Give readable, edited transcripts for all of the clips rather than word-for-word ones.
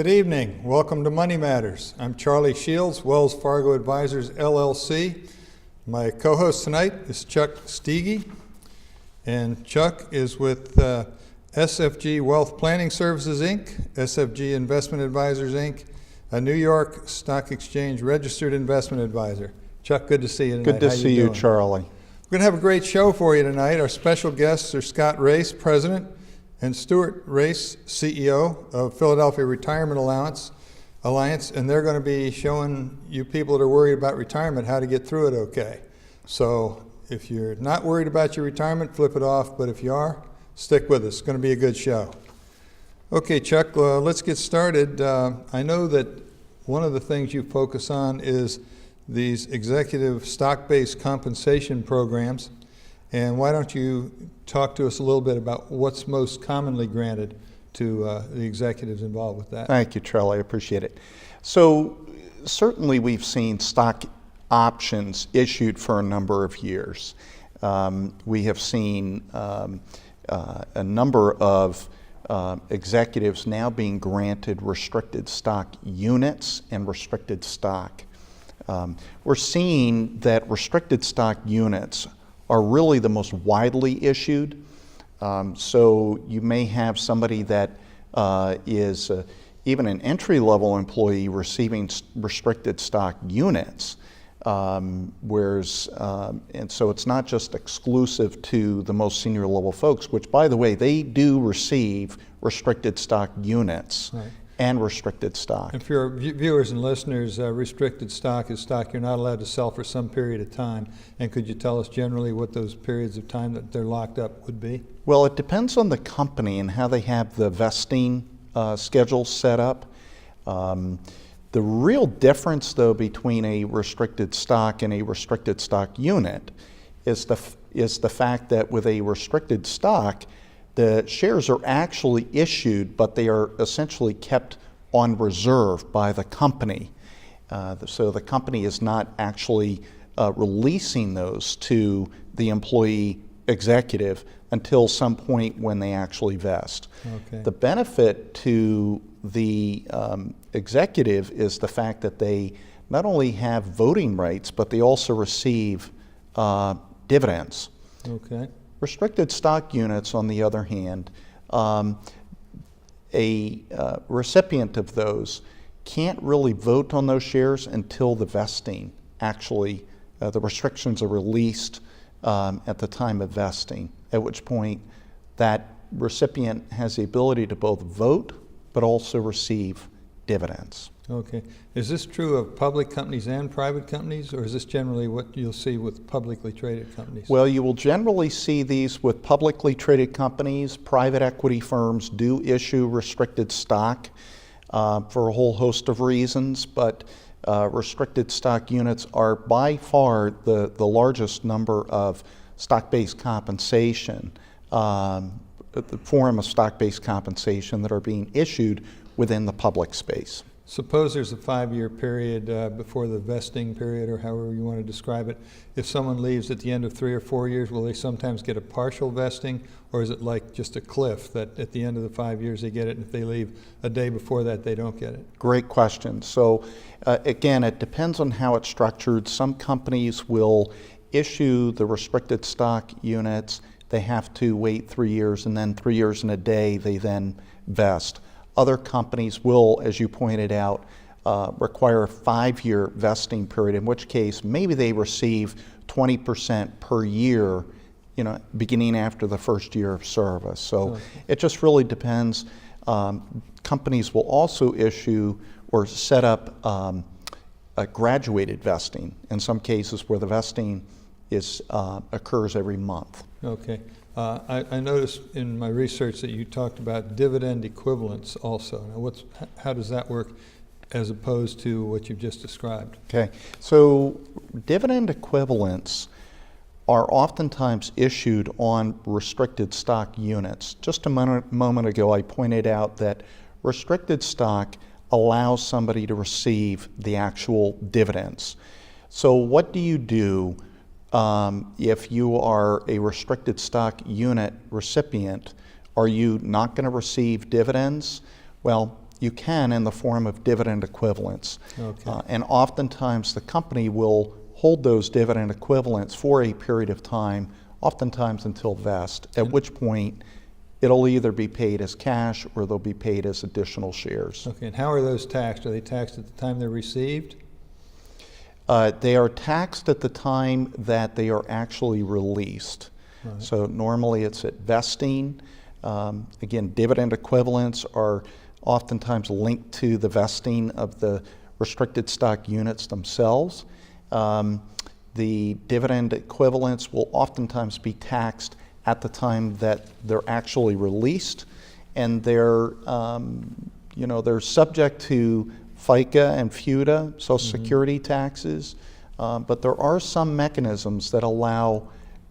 Good evening. Welcome to Money Matters. I'm Charlie Shields, Wells Fargo Advisors, LLC. My co-host tonight is Chuck Steege, and Chuck is with SFG Wealth Planning Services, Inc., SFG Investment Advisors, Inc., a New York Stock Exchange registered investment advisor. Chuck, good to see you tonight. Good to see you, Charlie. We're going to have a great show for you tonight. Our special guests are Scott Race, President, and Stuart Race, CEO of Philadelphia Retirement Alliance, and they're going to be showing you people that are worried about retirement how to get through it okay. So if you're not worried about your retirement, flip it off, but if you are, stick with us. It's going to be a good show. Okay, Chuck, let's get started. I know that one of the things you focus on is these executive stock-based compensation programs, and why don't you talk to us a little bit about what's most commonly granted to the executives involved with that? Thank you, Charlie. I appreciate it. So certainly we've seen stock options issued for a number of years. We have seen a number of executives now being granted restricted stock units and restricted stock. We're seeing that restricted stock units are really the most widely issued. So you may have somebody that is even an entry-level employee receiving restricted stock units, and so it's not just exclusive to the most senior level folks, which, by the way, they do receive restricted stock units. Right. And restricted stock. And for your viewers and listeners, restricted stock is stock you're not allowed to sell for some period of time. And could you tell us generally what those periods of time that they're locked up would be? Well, it depends on the company and how they have the vesting schedule set up. The real difference, though, between a restricted stock and a restricted stock unit is the fact that with a restricted stock, the shares are actually issued, but they are essentially kept on reserve by the company. So the company is not actually releasing those to the employee executive until some point when they actually vest. Okay. The benefit to the executive is the fact that they not only have voting rights, but they also receive dividends. Okay. Restricted stock units, on the other hand, a recipient of those can't really vote on those shares until the vesting. Actually, the restrictions are released at the time of vesting, at which point that recipient has the ability to both vote but also receive dividends. Okay. Is this true of public companies and private companies, or is this generally what you'll see with publicly traded companies? Well, you will generally see these with publicly traded companies. Private equity firms do issue restricted stock for a whole host of reasons, but restricted stock units are by far the largest number of stock-based compensation, the form of stock-based compensation that are being issued within the public space. Suppose there's a 5-year period before the vesting period, or however you want to describe it. If someone leaves at the end of 3 or 4 years, will they sometimes get a partial vesting, or is it like just a cliff that at the end of the 5 years they get it, and if they leave a day before that, they don't get it? Great question. So again, it depends on how it's structured. Some companies will issue the restricted stock units. They have to wait 3 years, and then 3 years and a day, they then vest. Other companies will, as you pointed out, require a 5-year vesting period, in which case maybe they receive 20% per year, beginning after the first year of service. So it just really depends. Companies will also issue or set up a graduated vesting in some cases where the vesting occurs every month. Okay. I noticed in my research that you talked about dividend equivalents also. Now, how does that work as opposed to what you've just described? Okay, so dividend equivalents are oftentimes issued on restricted stock units. Just a moment ago, I pointed out that restricted stock allows somebody to receive the actual dividends. So what do you do if you are a restricted stock unit recipient? Are you not going to receive dividends? Well, you can in the form of dividend equivalents. Okay. And oftentimes the company will hold those dividend equivalents for a period of time, oftentimes until vest, at which point it'll either be paid as cash or they'll be paid as additional shares. Okay, and how are those taxed? Are they taxed at the time they're received? They are taxed at the time that they are actually released. Right. So normally it's at vesting. Again, dividend equivalents are oftentimes linked to the vesting of the restricted stock units themselves. The dividend equivalents will oftentimes be taxed at the time that they're actually released, and they're subject to FICA and FUTA, Social Security taxes, but there are some mechanisms that allow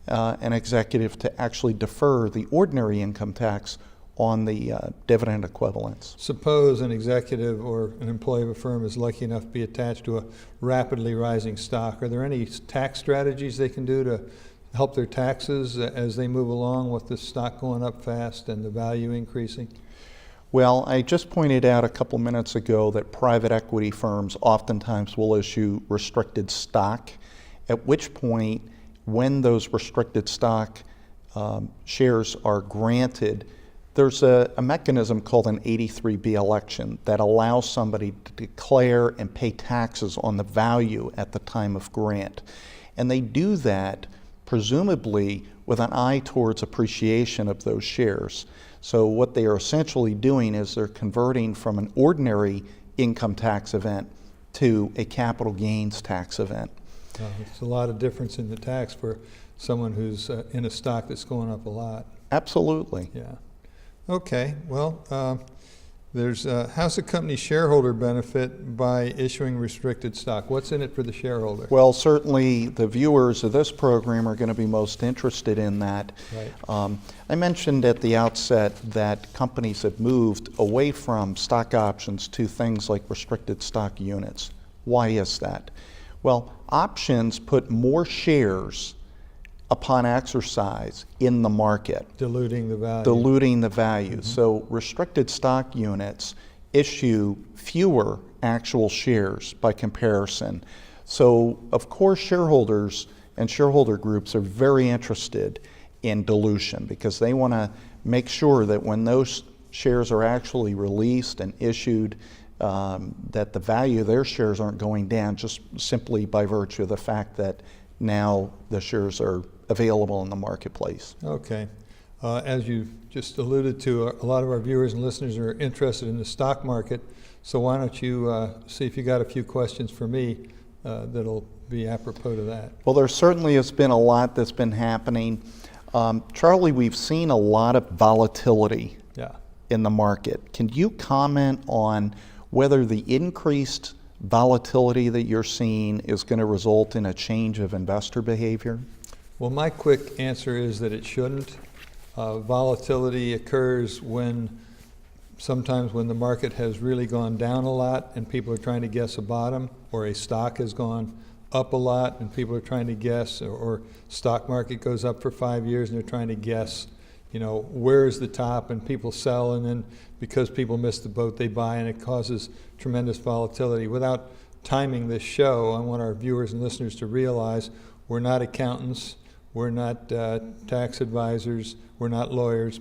an executive to actually defer the ordinary income tax on the dividend equivalents. Suppose an executive or an employee of a firm is lucky enough to be attached to a rapidly rising stock. Are there any tax strategies they can do to help their taxes as they move along with the stock going up fast and the value increasing? Well, I just pointed out a couple minutes ago that private equity firms oftentimes will issue restricted stock, at which point, when those restricted stock shares are granted, there's a mechanism called an 83B election that allows somebody to declare and pay taxes on the value at the time of grant. And they do that presumably with an eye towards appreciation of those shares. So what they are essentially doing is they're converting from an ordinary income tax event to a capital gains tax event. It's a lot of difference in the tax for someone who's in a stock that's going up a lot. Absolutely. Yeah. Okay. Well, how's the company shareholder benefit by issuing restricted stock? What's in it for the shareholder? Well, certainly the viewers of this program are going to be most interested in that. Right. I mentioned at the outset that companies have moved away from stock options to things like restricted stock units. Why is that? Well, options put more shares upon exercise in the market. Diluting the value. Diluting the value. So restricted stock units issue fewer actual shares by comparison. So of course shareholders and shareholder groups are very interested in dilution because they want to make sure that when those shares are actually released and issued, that the value of their shares aren't going down just simply by virtue of the fact that now the shares are available in the marketplace. Okay. As you just alluded to, a lot of our viewers and listeners are interested in the stock market. So why don't you see if you got a few questions for me that'll be apropos to that. Well, there certainly has been a lot that's been happening. Charlie, we've seen a lot of volatility in the market. Can you comment on whether the increased volatility that you're seeing is going to result in a change of investor behavior? Well, my quick answer is that it shouldn't. Volatility occurs sometimes when the market has really gone down a lot and people are trying to guess a bottom, or a stock has gone up a lot and people are trying to guess, or stock market goes up for 5 years and they're trying to guess, where's the top, and people sell, and then because people miss the boat, they buy, and it causes tremendous volatility. Without timing this show, I want our viewers and listeners to realize we're not accountants, we're not tax advisors, we're not lawyers,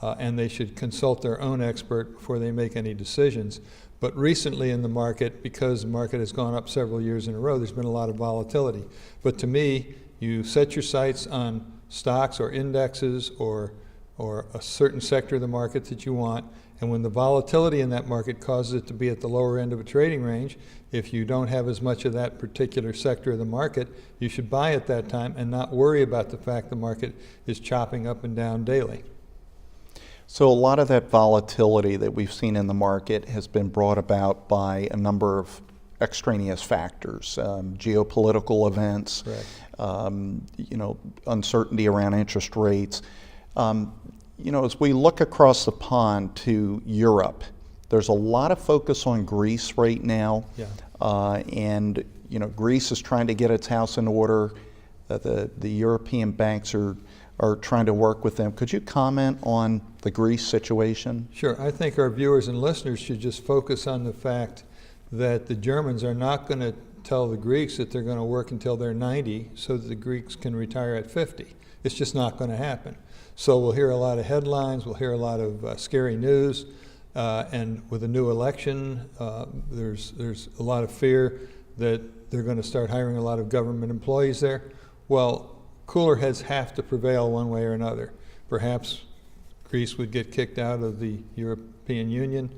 and they should consult their own expert before they make any decisions. But recently in the market, because the market has gone up several years in a row, there's been a lot of volatility. But to me, you set your sights on stocks or indexes or a certain sector of the market that you want, and when the volatility in that market causes it to be at the lower end of a trading range, if you don't have as much of that particular sector of the market, you should buy at that time and not worry about the fact the market is chopping up and down daily. So a lot of that volatility that we've seen in the market has been brought about by a number of extraneous factors, geopolitical events, uncertainty around interest rates. As we look across the pond to Europe, there's a lot of focus on Greece right now, and Greece is trying to get its house in order. The European banks are are trying to work with them. Could you comment on the Greece situation? Sure. I think our viewers and listeners should just focus on the fact that the Germans are not going to tell the Greeks that they're going to work until they're 90 so that the Greeks can retire at 50. It's just not going to happen. So we'll hear a lot of headlines, we'll hear a lot of scary news, and with a new election, there's a lot of fear that they're going to start hiring a lot of government employees there. Well, cooler heads have to prevail one way or another. Perhaps Greece would get kicked out of the European Union,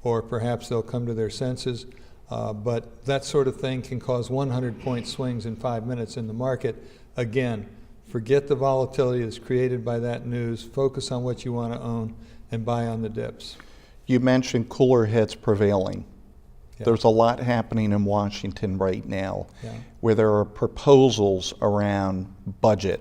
or perhaps they'll come to their senses. But that sort of thing can cause 100-point swings in 5 minutes in the market. Again, forget the volatility that's created by that news. Focus on what you want to own and buy on the dips. You mentioned cooler heads prevailing. Yeah. There's a lot happening in Washington right now, Yeah. where there are proposals around budget.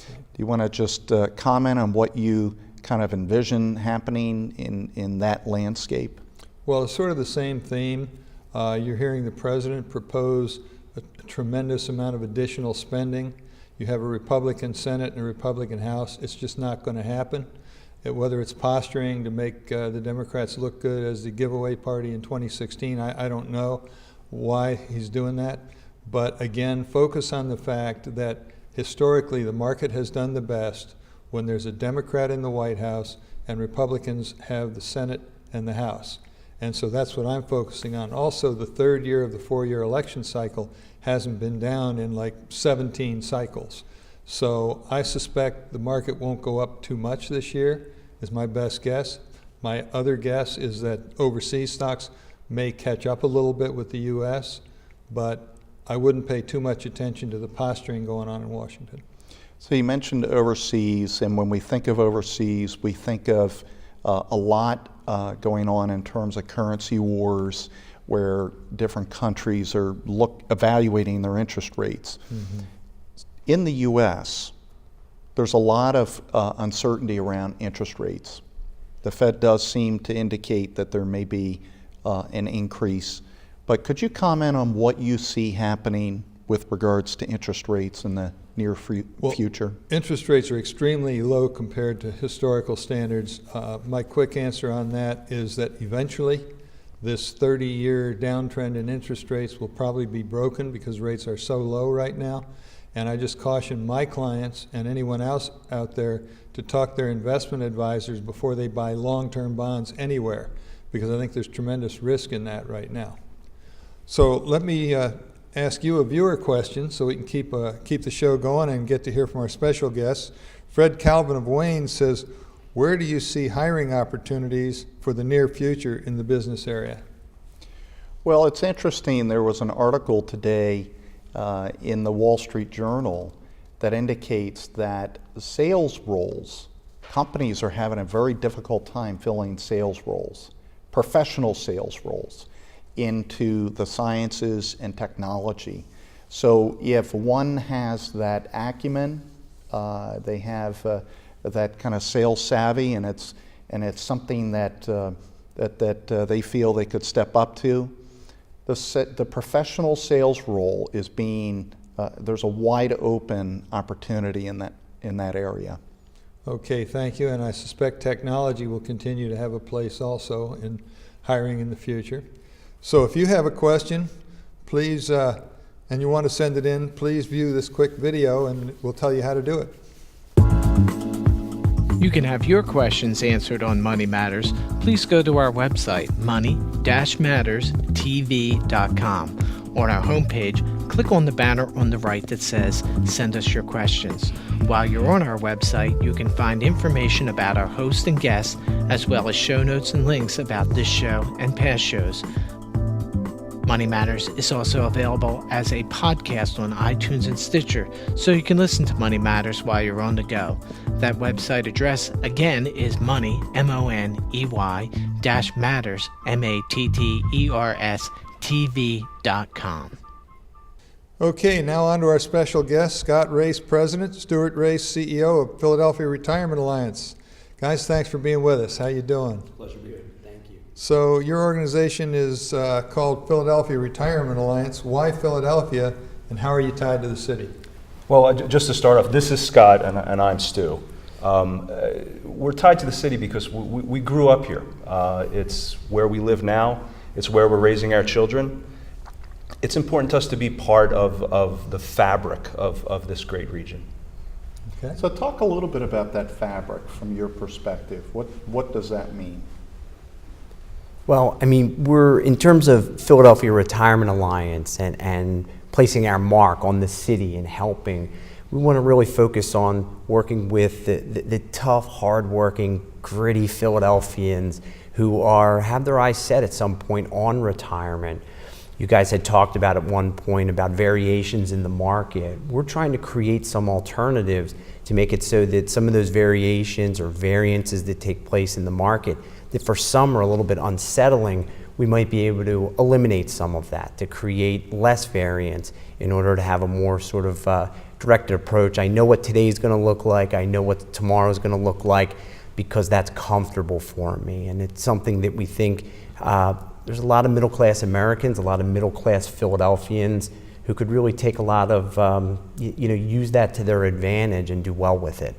Yeah. Do you want to just comment on what you kind of envision happening in that landscape? Well, it's sort of the same theme. You're hearing the president propose a tremendous amount of additional spending. You have a Republican Senate and a Republican House. It's just not going to happen. Whether it's posturing to make the Democrats look good as the giveaway party in 2016, I don't know why he's doing that. But again, focus on the fact that historically the market has done the best when there's a Democrat in the White House and Republicans have the Senate and the House. And so that's what I'm focusing on. Also, the third year of the 4-year election cycle hasn't been down in like 17 cycles. So I suspect the market won't go up too much this year, is my best guess. My other guess is that overseas stocks may catch up a little bit with the U.S., but I wouldn't pay too much attention to the posturing going on in Washington. So you mentioned overseas, and when we think of overseas, we think of a lot going on in terms of currency wars, where different countries are evaluating their interest rates. Mm-hmm. In the U.S., there's a lot of uncertainty around interest rates. The Fed does seem to indicate that there may be an increase, but could you comment on what you see happening with regards to interest rates in the near future? Interest rates are extremely low compared to historical standards. My quick answer on that is that eventually this 30-year downtrend in interest rates will probably be broken because rates are so low right now. And I just caution my clients and anyone else out there to talk their investment advisors before they buy long-term bonds anywhere, because I think there's tremendous risk in that right now. So let me ask you a viewer question so we can keep the show going and get to hear from our special guests. Fred Calvin of Wayne says, where do you see hiring opportunities for the near future in the business area? Well, it's interesting. There was an article today in the Wall Street Journal that indicates that sales roles, companies are having a very difficult time filling sales roles, professional sales roles, into the sciences and technology. So if one has that acumen, they have that kind of sales savvy, and it's something that they feel they could step up to. The professional sales role is there's a wide open opportunity in that area. Okay, thank you. And I suspect technology will continue to have a place also in hiring in the future. So if you have a question, please, and you want to send it in, please view this quick video and we'll tell you how to do it. You can have your questions answered on Money Matters. Please go to our website, money-matterstv.com. On our homepage, click on the banner on the right that says, Send us your questions. While you're on our website, you can find information about our host and guests, as well as show notes and links about this show and past shows. Money Matters is also available as a podcast on iTunes and Stitcher, so you can listen to Money Matters while you're on the go. That website address, again, is money, M-O-N-E-Y, -matters, M-A-T-T-E-R-S, TV.com. Okay, now on to our special guest, Scott Race, President, Stuart Race, CEO of Philadelphia Retirement Alliance. Guys, thanks for being with us. How you doing? Pleasure to be here. Thank you. So your organization is called Philadelphia Retirement Alliance. Why Philadelphia, and how are you tied to the city? Well, just to start off, this is Scott and I'm Stu. We're tied to the city because we grew up here. It's where we live now. It's where we're raising our children. It's important to us to be part of the fabric of this great region. Okay. So talk a little bit about that fabric from your perspective. What does that mean? Well, I mean, we're, in terms of Philadelphia Retirement Alliance and placing our mark on the city and helping, we want to really focus on working with the tough, hardworking, gritty Philadelphians who have their eyes set at some point on retirement. You guys had talked about at one point about variations in the market. We're trying to create some alternatives to make it so that some of those variations or variances that take place in the market that for some are a little bit unsettling, we might be able to eliminate some of that to create less variance in order to have a more sort of directed approach. I know what today is going to look like. I know what tomorrow is going to look like because that's comfortable for me. And it's something that we think there's a lot of middle-class Americans, a lot of middle-class Philadelphians who could really take a lot of, use that to their advantage and do well with it.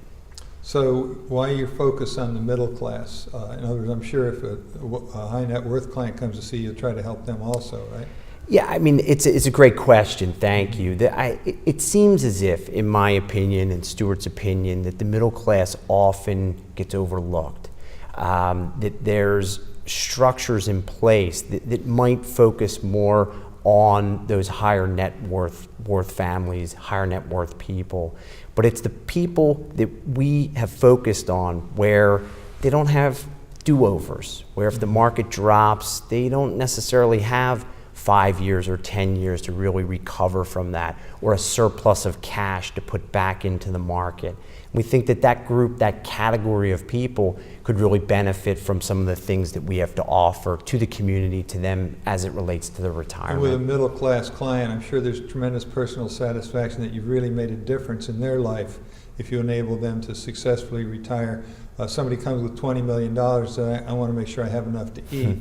So why you focus on the middle class? In other words, I'm sure if a high net worth client comes to see you, try to help them also, right? Yeah, I mean, it's a great question. Thank you. It seems as if, in my opinion and Stuart's opinion, that the middle class often gets overlooked. That there's structures in place that might focus more on those higher net worth families, higher net worth people. But it's the people that we have focused on where they don't have do-overs, where if the market drops, they don't necessarily have 5 years or 10 years to really recover from that, or a surplus of cash to put back into the market. We think that group, that category of people could really benefit from some of the things that we have to offer to the community, to them as it relates to their And retirement. with a middle class client, I'm sure there's tremendous personal satisfaction that you've really made a difference in their life if you enable them to successfully retire. Somebody comes with $20 million, I want to make sure I have enough to eat.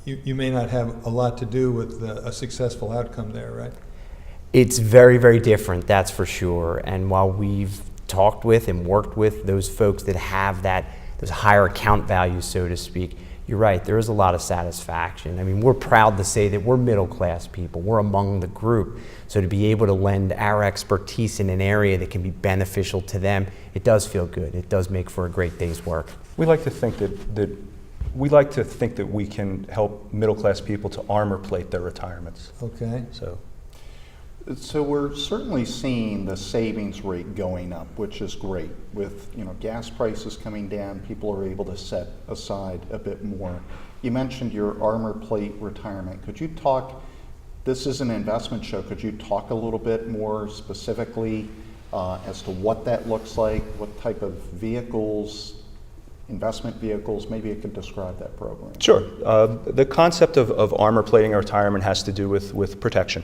You may not have a lot to do with a successful outcome there, right? It's very, very different, that's for sure. And while we've talked with and worked with those folks that have those higher account values, so to speak, you're right, there is a lot of satisfaction. I mean, we're proud to say that we're middle class people. We're among the group. So to be able to lend our expertise in an area that can be beneficial to them, it does feel good. It does make for a great day's work. We like to think that we can help middle class people to armor plate their retirements. Okay. So we're certainly seeing the savings rate going up, which is great. With gas prices coming down, people are able to set aside a bit more. You mentioned your armor plate retirement. Could you talk? This is an investment show. Could you talk a little bit more specifically as to what that looks like? What type of vehicles, investment vehicles? Maybe you could describe that program. Sure. The concept of armor plating a retirement has to do with protection.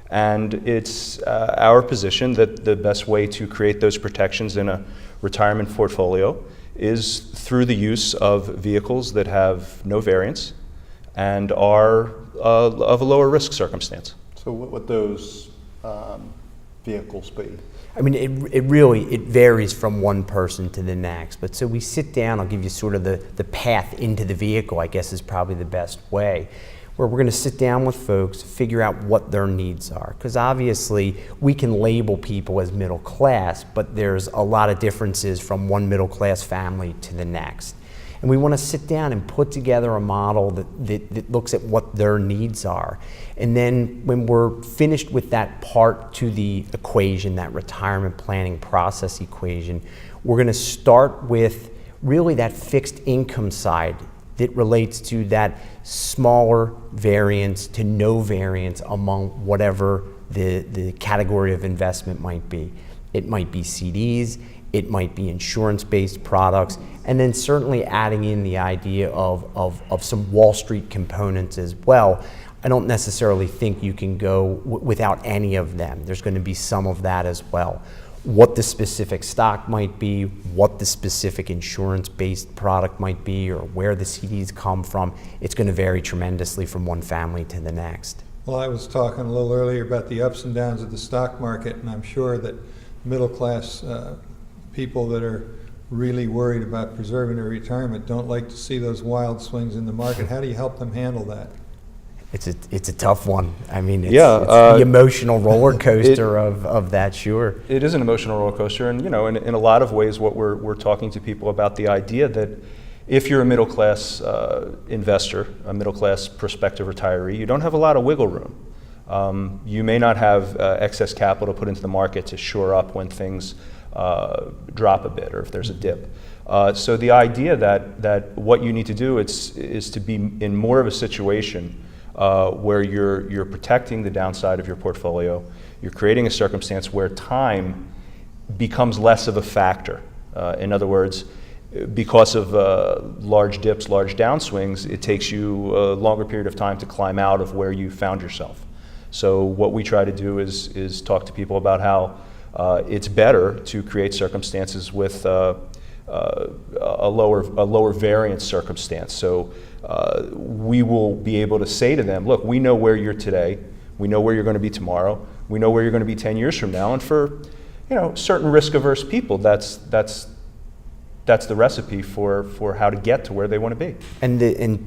And it's our position that the best way to create those protections in a retirement portfolio is through the use of vehicles that have no variance and are of a lower risk circumstance. So what would those vehicles be? I mean, it varies from one person to the next. But so we sit down, I'll give you sort of the path into the vehicle, I guess is probably the best way, where we're going to sit down with folks, figure out what their needs are. Because obviously we can label people as middle class, but there's a lot of differences from one middle class family to the next. And we want to sit down and put together a model that looks at what their needs are. And then when we're finished with that part to the equation, that retirement planning process equation, we're going to start with really that fixed income side that relates to that smaller variance to no variance among whatever the category of investment might be. It might be CDs, it might be insurance-based products, and then certainly adding in the idea of some Wall Street components as well. I don't necessarily think you can go without any of them. There's going to be some of that as well. What the specific stock might be, what the specific insurance-based product might be, or where the CDs come from, it's going to vary tremendously from one family to the next. Well, I was talking a little earlier about the ups and downs of the stock market, and I'm sure that middle-class people that are really worried about preserving their retirement don't like to see those wild swings in the market. How do you help them handle that? It's a tough one. I mean, it's the emotional roller coaster of that, sure. It is an emotional roller coaster, and in a lot of ways, what we're talking to people about the idea that if you're a middle class investor, a middle class prospective retiree, you don't have a lot of wiggle room. You may not have excess capital to put into the market to shore up when things drop a bit or if there's a dip. So the idea that what you need to do is to be in more of a situation where you're protecting the downside of your portfolio, you're creating a circumstance where time becomes less of a factor. In other words, because of large dips, large downswings, it takes you a longer period of time to climb out of where you found yourself. So what we try to do is talk to people about how it's better to create circumstances with a lower variance circumstance. So we will be able to say to them, look, we know where you're today, we know where you're going to be tomorrow, we know where you're going to be 10 years from now, and for certain risk-averse people, that's the recipe for how to get to where they want to be. And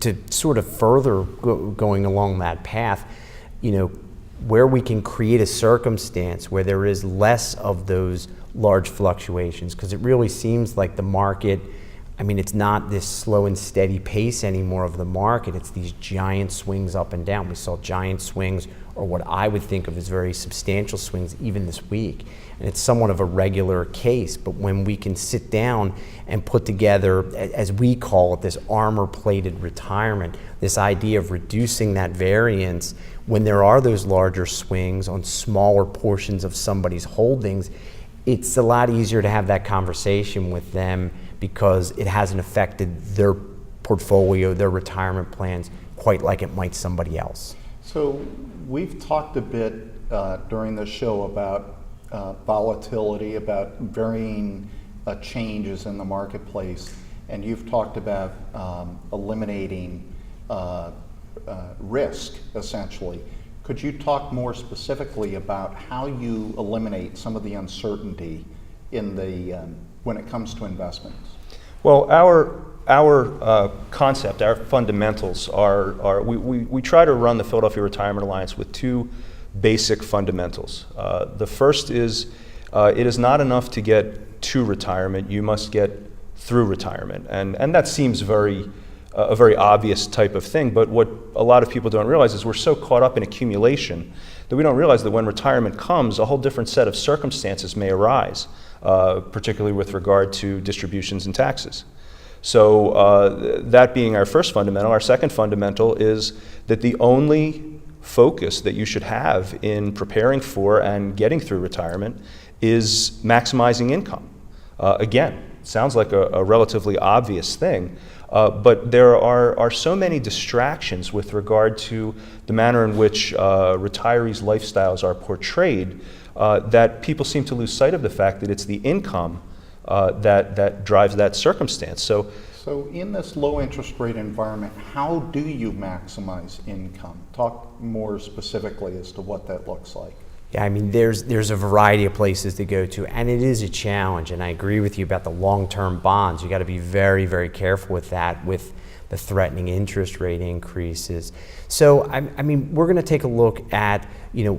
to sort of further going along that path, where we can create a circumstance where there is less of those large fluctuations, because it really seems like the market, it's not this slow and steady pace anymore of the market. It's these giant swings up and down. We saw giant swings, or what I would think of as very substantial swings, even this week. And it's somewhat of a regular case, but when we can sit down and put together, as we call it, this armor-plated retirement, this idea of reducing that variance when there are those larger swings on smaller portions of somebody's holdings, it's a lot easier to have that conversation with them because it hasn't affected their portfolio, their retirement plans, quite like it might somebody else. So we've talked a bit during the show about volatility, about varying changes in the marketplace, and you've talked about eliminating risk, essentially. Could you talk more specifically about how you eliminate some of the uncertainty in the when it comes to investments? Well, our concept, our fundamentals are we try to run the Philadelphia Retirement Alliance with two basic fundamentals. The first is it is not enough to get to retirement, you must get through retirement. And that seems a very obvious type of thing, but what a lot of people don't realize is we're so caught up in accumulation that we don't realize that when retirement comes, a whole different set of circumstances may arise, particularly with regard to distributions and taxes. So that being our first fundamental, our second fundamental is that the only focus that you should have in preparing for and getting through retirement is maximizing income. Again, sounds like a relatively obvious thing, but there are so many distractions with regard to the manner in which retirees' lifestyles are portrayed that people seem to lose sight of the fact that it's the income that drives that circumstance. So in this low interest rate environment, how do you maximize income? Talk more specifically as to what that looks like. Yeah, there's a variety of places to go to, and it is a challenge, and I agree with you about the long-term bonds. You got to be very, very careful with that, with the threatening interest rate increases. So, we're going to take a look at,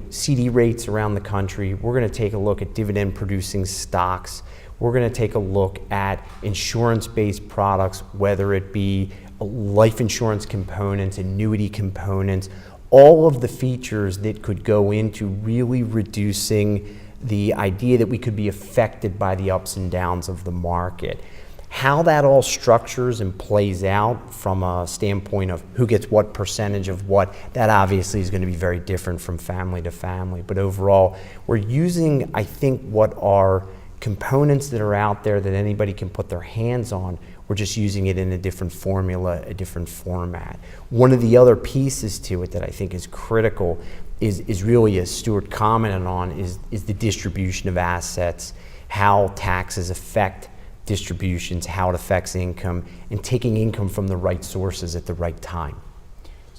CD rates around the country. We're going to take a look at dividend-producing stocks. We're going to take a look at insurance-based products, whether it be life insurance components, annuity components, all of the features that could go into really reducing the idea that we could be affected by the ups and downs of the market. How that all structures and plays out from a standpoint of who gets what percentage of what, that obviously is going to be very different from family to family. But overall, we're using, I think, what are components that are out there that anybody can put their hands on. We're just using it in a different formula, a different format. One of the other pieces to it that I think is critical is really, as Stuart commented on, is the distribution of assets, how taxes affect distributions, how it affects income, and taking income from the right sources at the right time.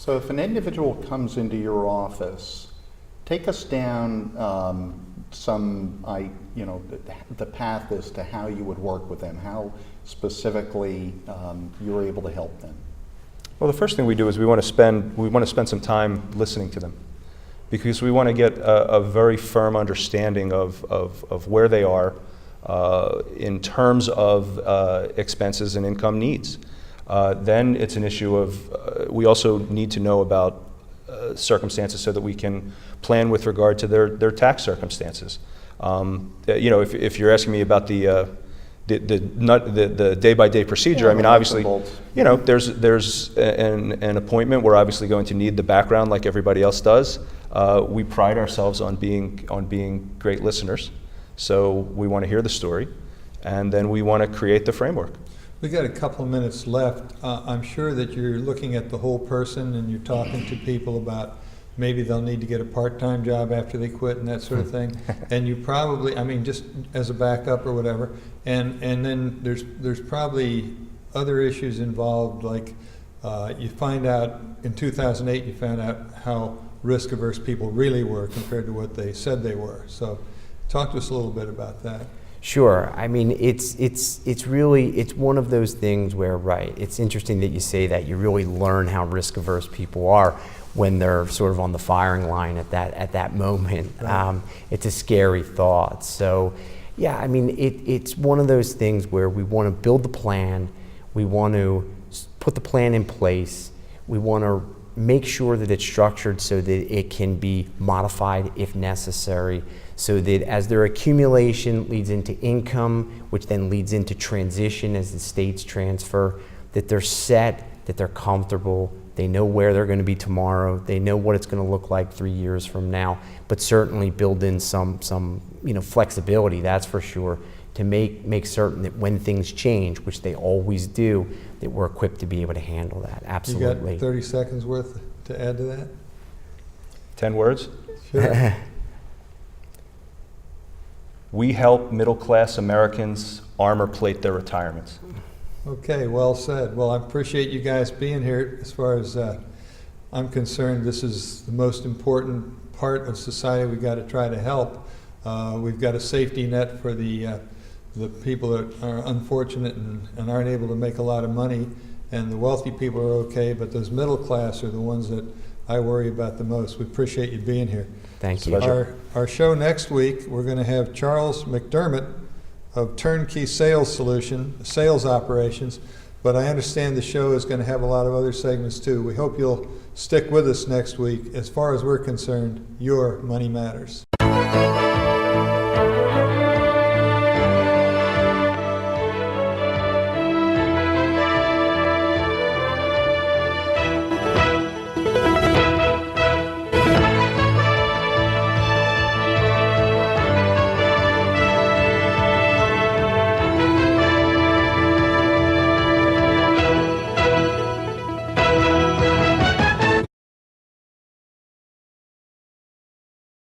So if an individual comes into your office, take us down the path as to how you would work with them, how specifically you're able to help them. Well, the first thing we do is we want to spend some time listening to them, because we want to get a very firm understanding of where they are in terms of expenses and income needs. Then it's an issue of we also need to know about circumstances so that we can plan with regard to their tax circumstances. If you're asking me about the day-by-day procedure, I mean, obviously, there's an appointment. We're obviously going to need the background like everybody else does. We pride ourselves on being great listeners, so we want to hear the story, and then we want to create the framework. We got a couple of minutes left. I'm sure that you're looking at the whole person and you're talking to people about maybe they'll need to get a part-time job after they quit and that sort of thing. And you probably, I mean, just as a backup or whatever. And then there's probably other issues involved, like you find out in 2008, you found out how risk-averse people really were compared to what they said they were. So talk to us a little bit about that. Sure. I mean, it's one of those things where, right, it's interesting that you say that. You really learn how risk-averse people are when they're sort of on the firing line at that moment. Right. It's a scary thought. So, yeah, I mean, it's one of those things where we want to build the plan, we want to put the plan in place, we want to make sure that it's structured so that it can be modified if necessary, so that as their accumulation leads into income, which then leads into transition as the states transfer, that they're set, that they're comfortable, they know where they're going to be tomorrow, they know what it's going to look like 3 years from now, but certainly build in some flexibility, that's for sure, to make certain that when things change, which they always do, that we're equipped to be able to handle that. Absolutely. You got 30 seconds worth to add to that? 10 words? Sure. We help middle-class Americans armor plate their retirements. Okay, well said. Well, I appreciate you guys being here. As far as I'm concerned, this is the most important part of society we've got to try to help. We've got a safety net for the people that are unfortunate and aren't able to make a lot of money, and the wealthy people are okay, but those middle class are the ones that I worry about the most. We appreciate you being here. Thank you. Our show next week, we're going to have Charles McDermott of Turnkey Sales Operations, but I understand the show is going to have a lot of other segments too. We hope you'll stick with us next week. As far as we're concerned, your money matters.